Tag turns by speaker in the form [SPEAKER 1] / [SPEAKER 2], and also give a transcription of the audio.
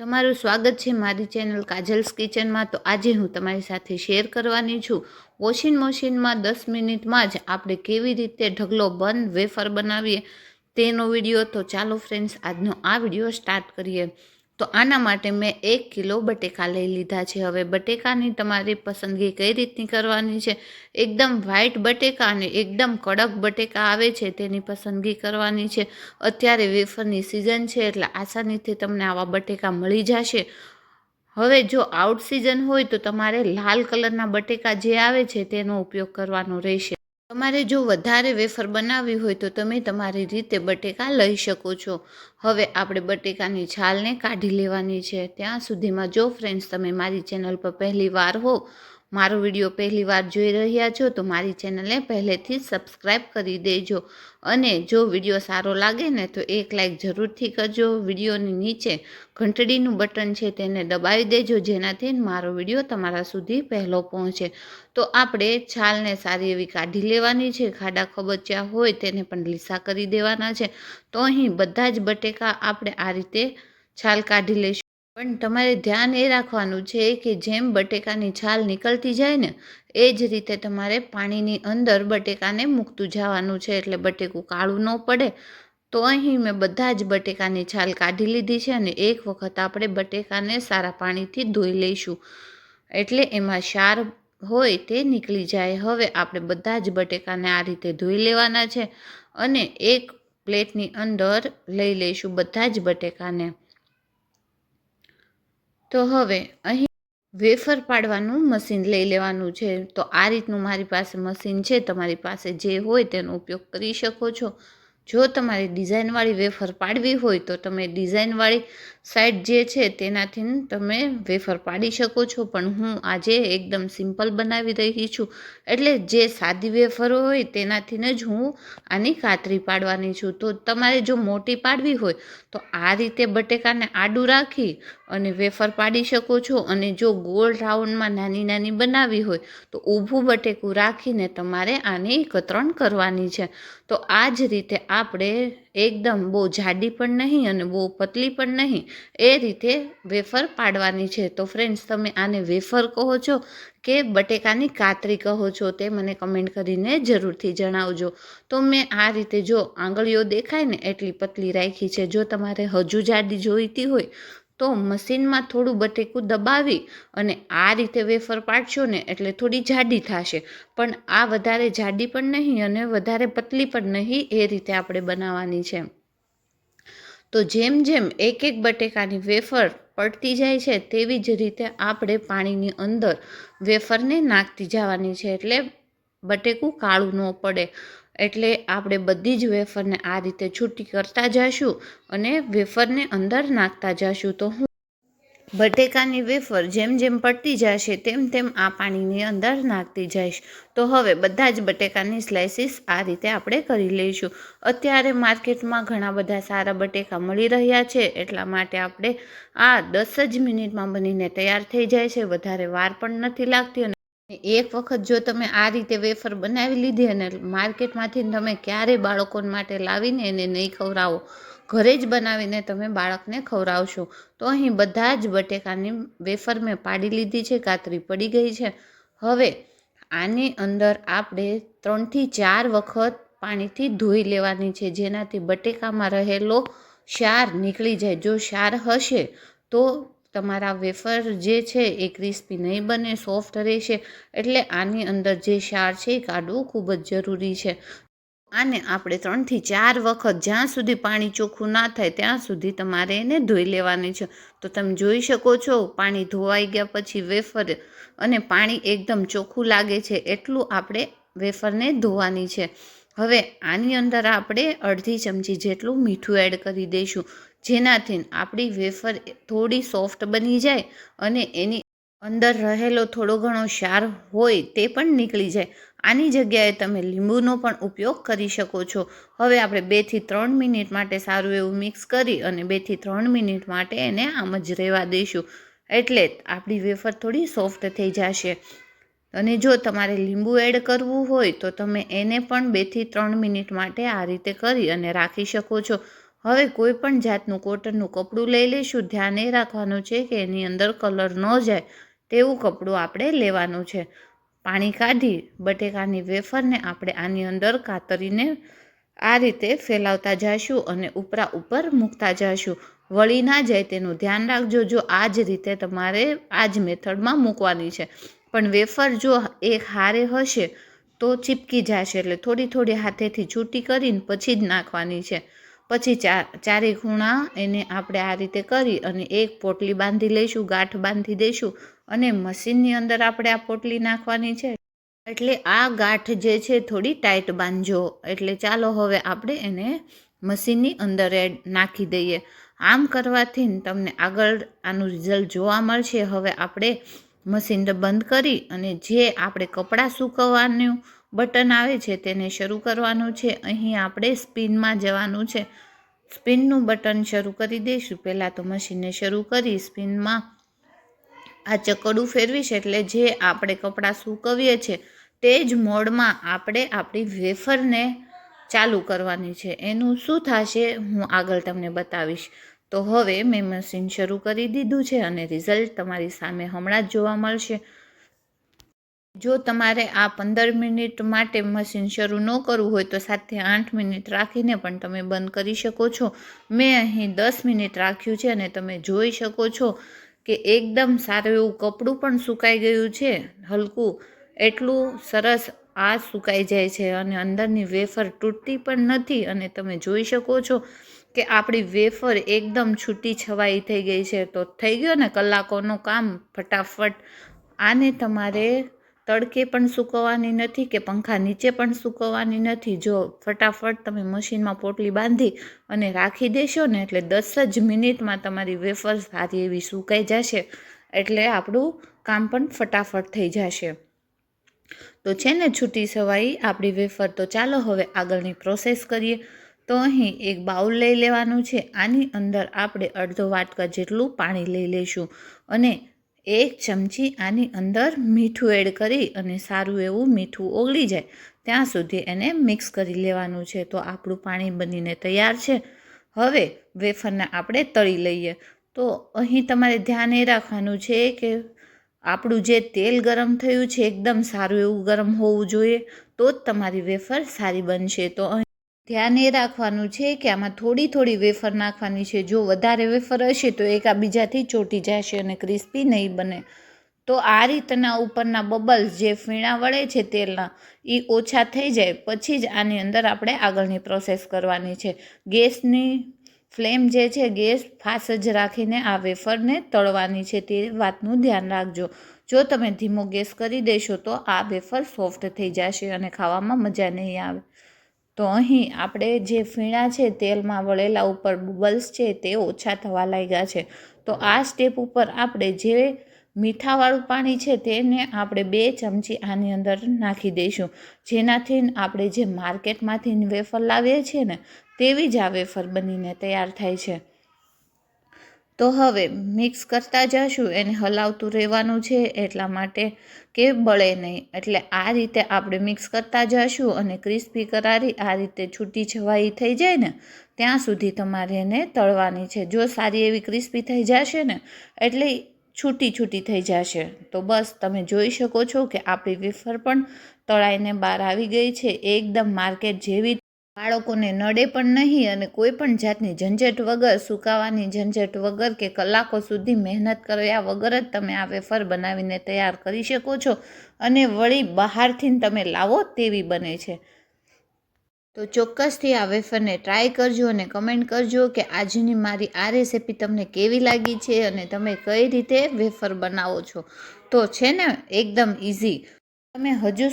[SPEAKER 1] તમારું સ્વાગત છે મારી ચેનલ કાજલ્સ કિચનમાં। તો આજે હું તમારી સાથે શેર કરવાની છું વોશિંગ મશીનમાં 10 મિનિટમાં જ આપણે કેવી રીતે ઢગલો બંધ વેફર બનાવીએ તેનો વિડીયો। તો ચાલો ફ્રેન્ડ્સ આજનો આ વિડીયો સ્ટાર્ટ કરીએ। તો આના માટે મેં 1 કિલો બટેકા લઈ લીધા છે। હવે બટેકાની તમારી પસંદગી કઈ રીતની કરવાની છે, એકદમ વ્હાઈટ બટેકા અને એકદમ કડક બટેકા આવે છે તેની પસંદગી કરવાની છે। અત્યારે વેફરની સિઝન છે એટલે આસાનીથી તમને આવા બટેકા મળી જશે। હવે જો આઉટ સિઝન હોય તો તમારે લાલ કલરના બટેકા જે આવે છે તેનો ઉપયોગ કરવાનો રહેશે। તમારે જો વધારે વેફર બનાવવી હોય તો તમે તમારી રીતે બટેકા લઈ શકો છો। હવે આપણે બટેકાની છાલને કાઢી લેવાની છે। ત્યાં સુધીમાં જો ફ્રેન્ડ્સ તમે મારી ચેનલ પર પહેલી વાર હો, મારો વિડીયો પહેલી વાર જોઈ રહ્યા છો તો મારી ચેનલને પહેલેથી જ સબસ્ક્રાઈબ કરી દેજો અને જો વિડીયો સારો લાગે ને તો એક લાઈક જરૂરથી કરજો। વિડીયોની નીચે ઘંટડીનું બટન છે તેને દબાવી દેજો જેનાથી મારો વિડીયો તમારા સુધી પહેલો પહોંચે। તો આપણે છાલને સારી એવી કાઢી લેવાની છે, ખાડા ખબચિયા હોય તેને પણ લીસા કરી દેવાના છે। તો અહીં બધા જ બટેકા આપણે આ રીતે છાલ કાઢી લઈશું। પણ તમારે ધ્યાન એ રાખવાનું છે કે જેમ બટેકાની છાલ નીકળતી જાય ને એ જ રીતે તમારે પાણીની અંદર બટેકાને મૂકતું જવાનું છે એટલે બટેકું કાળું ન પડે। તો અહીં મેં બધા જ બટેકાની છાલ કાઢી લીધી છે અને એક વખત આપણે બટેકાને સારા પાણીથી ધોઈ લઈશું એટલે એમાં ક્ષાર હોય તે નીકળી જાય। હવે આપણે બધા જ બટેકાને આ રીતે ધોઈ લેવાના છે અને એક પ્લેટની અંદર લઈ લઈશું બધા જ બટેકાને। તો હવે અહીં વેફર પાડવાનું મશીન લઈ લેવાનું છે। તો આ રીતનું મારી પાસે મશીન છે, તમારી પાસે જે હોય તેનો ઉપયોગ કરી શકો છો। જો તમારે ડિઝાઇનવાળી વેફર પાડવી હોય તો તમે ડિઝાઇનવાળી સાઈડ જે છે તેનાથી તમે વેફર પાડી શકો છો, પણ હું આજે એકદમ સિમ્પલ બનાવી રહી છું એટલે જે સાદી વેફર હોય તેનાથી જ હું આની કાતરી પાડવાની છું। તો તમારે જો મોટી પાડવી હોય તો આ રીતે બટેકાને આડું રાખી અને વેફર પાડી શકો છો અને જો ગોળ રાઉન્ડમાં નાની નાની બનાવવી હોય તો ઊભું બટેકું રાખીને તમારે આની કતરણ કરવાની છે। તો આ જ રીતે આપણે એકદમ બહુ જાડી પણ નહીં અને બહુ પતલી પણ નહીં એ રીતે વેફર પાડવાની છે। તો ફ્રેન્ડ્સ તમે આને વેફર કહો છો કે બટેકાની કાતરી કહો છો તે મને કમેન્ટ કરીને જરૂરથી જણાવજો। તો મેં આ રીતે જો આંગળીઓ દેખાય ને એટલી પતલી રાખી છે। જો તમારે હજુ જાડી જોઈતી હોય તો મશીનમાં થોડું બટેકું દબાવી અને આ રીતે વેફર પાડશો ને એટલે થોડી જાડી થશે, પણ આ વધારે જાડી પણ નહીં અને વધારે પતલી પણ નહીં એ રીતે આપણે બનાવવાની છે। તો જેમ જેમ એક એક બટેકાની વેફર પડતી જાય છે તેવી જ રીતે આપણે પાણીની અંદર વેફરને નાખતી જવાની છે એટલે બટેકું કાળું ન પડે। એટલે આપણે બધી જ વેફરને આ રીતે છૂટી કરતા જઈશું અને વેફરને અંદર નાખતા જઈશું। તો હું બટેકાની વેફર જેમ જેમ પડતી જશે તેમ તેમ આ પાણીની અંદર નાખતી જઈશ। તો હવે બધા જ બટેકાની સ્લાઇસીસ આ રીતે આપણે કરી લઈશું। અત્યારે માર્કેટમાં ઘણા બધા સારા બટેકા મળી રહ્યા છે એટલા માટે આપણે આ 10 જ મિનિટમાં બનીને તૈયાર થઈ જાય છે, વધારે વાર પણ નથી લાગતી। અને એક વખત જો તમે આ રીતે વેફર બનાવી લીધી અને માર્કેટમાંથી તમે ક્યારેય બાળકો માટે લાવીને એને નહીં ખવડાવો, ઘરે જ બનાવીને તમે બાળકને ખવડાવશો। તો અહીં બધા જ બટેકાની વેફર મેં પાડી લીધી છે, કાતરી પડી ગઈ છે। હવે આની અંદર આપણે 3 થી 4 વખત પાણીથી ધોઈ લેવાની છે જેનાથી બટેકામાં રહેલો ક્ષાર નીકળી જાય। જો ક્ષાર હશે તો તમારા વેફર જે છે એ ક્રિસ્પી નહીં બને, સોફ્ટ રહેશે। એટલે આની અંદર જે ક્ષાર છે એ કાઢવું ખૂબ જ જરૂરી છે। આને આપણે 3 થી 4 વખત જ્યાં સુધી પાણી ચોખ્ખું ના થાય ત્યાં સુધી તમારે એને ધોઈ લેવાની છે। તો તમે જોઈ શકો છો પાણી ધોવાઈ ગયા પછી વેફર અને પાણી એકદમ ચોખ્ખું લાગે છે એટલું આપણે વેફરને ધોવાની છે। હવે આની અંદર આપણે અડધી ચમચી જેટલું મીઠું એડ કરી દઈશું જેનાથી આપણી વેફર થોડી સોફ્ટ બની જાય અને એની અંદર રહેલો થોડો ઘણો ક્ષાર હોય તે પણ નીકળી જાય। આની જગ્યાએ તમે લીંબુનો પણ ઉપયોગ કરી શકો છો। હવે આપણે 2 થી 3 મિનિટ માટે સારું એવું મિક્સ કરી અને 2 થી 3 મિનિટ માટે એને આમ જ રહેવા દઈશું એટલે આપણી વેફર થોડી સોફ્ટ થઈ જશે। અને જો તમારે લીંબુ એડ કરવું હોય તો તમે એને પણ 2 થી 3 મિનિટ માટે આ રીતે કરી અને રાખી શકો છો। હવે કોઈ પણ જાતનું કોટનનું કપડું લઈ લઈશું. ધ્યાન એ રાખવાનું છે કે એની અંદર કલર ન જાય તેવું કપડું આપણે લેવાનું છે. પાણી કાઢી બટેકાની વેફરને આપણે આની અંદર કાતરીને આ રીતે ફેલાવતા જઈશું અને ઉપરા ઉપર મૂકતા જઈશું. વળી ના જાય તેનું ધ્યાન રાખજો. જો આ જ રીતે તમારે આ જ મેથડમાં મૂકવાની છે. પણ વેફર જો એક હારે હશે તો ચીપકી જશે, એટલે થોડી થોડી હાથેથી છૂટી કરીને પછી જ નાખવાની છે. પછી ચારે ખૂણા એને આપણે આ રીતે કરી અને એક પોટલી બાંધી લઈશું, ગાંઠ બાંધી દઈશું અને મશીનની અંદર આપણે આ પોટલી નાખવાની છે. એટલે આ ગાંઠ જે છે થોડી ટાઈટ બાંધજો. એટલે ચાલો હવે આપણે એને મશીનની અંદર નાખી દઈએ. આમ કરવાથી તમને આગળ આનું રિઝલ્ટ જોવા મળશે. હવે આપણે મશીન બંધ કરી અને જે આપણે કપડાં સૂકવવાનું બટન આવે છે તેને શરૂ કરવાનું છે. અહીં આપણે સ્પિનમાં જવાનું છે. સ્પિનનું બટન શરૂ કરી દઈશું. પહેલાં તો મશીનને શરૂ કરી સ્પિનમાં આ ચકડું ફેરવીશ એટલે જે આપણે કપડાં સૂકવીએ છીએ તે જ મોડમાં આપણે આપણી વેફરને ચાલુ કરવાની છે. એનું શું થશે હું આગળ તમને બતાવીશ. તો હવે મેં મશીન શરૂ કરી દીધું છે અને રિઝલ્ટ તમારી સામે હમણાં જ જોવા મળશે. જો તમારે આ 15 મિનિટ માટે મશીન શરૂ ન કરવું હોય તો 7 થી 8 મિનિટ રાખીને પણ તમે બંધ કરી શકો છો. મેં અહીં 10 મિનિટ રાખ્યું છે અને તમે જોઈ શકો છો કે એકદમ સારું એવું કપડું પણ સુકાઈ ગયું છે. હલકું એટલું સરસ આ સુકાઈ જાય છે અને અંદરની વેફર તૂટતી પણ નથી. અને તમે જોઈ શકો છો કે આપણી વેફર એકદમ છૂટી છવાઈ થઈ ગઈ છે. તો થઈ ગયો ને કલાકોનું કામ ફટાફટ. આને તમારે તડકે પણ સૂકવવાની નથી કે પંખા નીચે પણ સૂકવવાની નથી. જો ફટાફટ તમે મશીનમાં પોટલી બાંધી અને રાખી દેશો ને એટલે 10 જ મિનિટમાં તમારી વેફર સારી એવી સુકાઈ જશે. એટલે આપણું કામ પણ ફટાફટ થઈ જશે. તો છે ને છૂટી છવાઈ આપણી વેફર. તો ચાલો હવે આગળની પ્રોસેસ કરીએ. તો અહીં એક બાઉલ લઈ લેવાનું છે. આની અંદર આપણે અડધો વાટકા જેટલું પાણી લઈ લઈશું અને 1 ચમચી આની અંદર મીઠું એડ કરી અને સારું એવું મીઠું ઓગળી જાય ત્યાં સુધી એને મિક્સ કરી લેવાનું છે. તો આપણું પાણી બનીને તૈયાર છે. હવે વેફરને આપણે તળી લઈએ. તો અહીં તમારે ધ્યાન એ રાખવાનું છે કે આપણું જે તેલ ગરમ થયું છે એકદમ સારું એવું ગરમ હોવું જોઈએ તો જ તમારી વેફર સારી બનશે. તો અહીં ધ્યાન એ રાખવાનું છે કે આમાં થોડી થોડી વેફર નાખવાની છે. જો વધારે વેફર હશે તો એકબીજાથી ચોંટી જશે અને ક્રિસ્પી નહીં બને. તો આ રીતના ઉપરના બબલ્સ જે ફીણા વળે છે તેલના એ ઓછા થઈ જાય પછી જ આની અંદર આપણે આગળની પ્રોસેસ કરવાની છે. ગેસની ફ્લેમ જે છે ગેસ ફાસ્ટ જ રાખીને આ વેફરને તળવાની છે. તે વાતનું ધ્યાન રાખજો. જો તમે ધીમો ગેસ કરી દેશો તો આ વેફર સોફ્ટ થઈ જશે અને ખાવામાં મજા નહીં આવે. તો અહીં આપણે જે ફીણા છે તેલમાં વળેલા ઉપર બબલ્સ છે તે ઓછા થવા લાગ્યા છે. તો આ સ્ટેપ ઉપર આપણે જે મીઠાવાળું પાણી છે તેને આપણે 2 ચમચી આની અંદર નાખી દઈશું. જેનાથી આપણે જે માર્કેટમાંથી વેફર લાવીએ છીએ ને તેવી જ આ વેફર બનીને તૈયાર થાય છે. તો હવે મિક્સ કરતા જશું. એને હલાવતું રહેવાનું છે એટલા માટે કે બળે નહીં. એટલે આ રીતે આપણે મિક્સ કરતા જશું અને ક્રિસ્પી કરારી આ રીતે છૂટી છવાઈ થઈ જાય ને ત્યાં સુધી તમારે એને તળવાની છે. જો સારી એવી ક્રિસ્પી થઈ જશે ને એટલે છૂટી છૂટી થઈ જશે. તો બસ તમે જોઈ શકો છો કે આપણી વેફર પણ તળાઈને બહાર આવી ગઈ છે. એકદમ માર્કેટ જેવી. બાળકોને નડે પણ નહીં અને કોઈ પણ જાતની ઝંઝટ વગર, સુકાવાની ઝંઝટ વગર કે કલાકો સુધી મહેનત કર્યા વગર જ તમે આ વેફર બનાવીને તૈયાર કરી શકો છો અને વળી બહારથી તમે લાવો તેવી બને છે. તો ચોક્કસથી આ વેફરને ટ્રાય કરજો અને કમેન્ટ કરજો કે આજની મારી આ રેસિપી તમને કેવી લાગી છે અને તમે કઈ રીતે વેફર બનાવો છો. તો છે ને એકદમ ઇઝી. તમે હજુ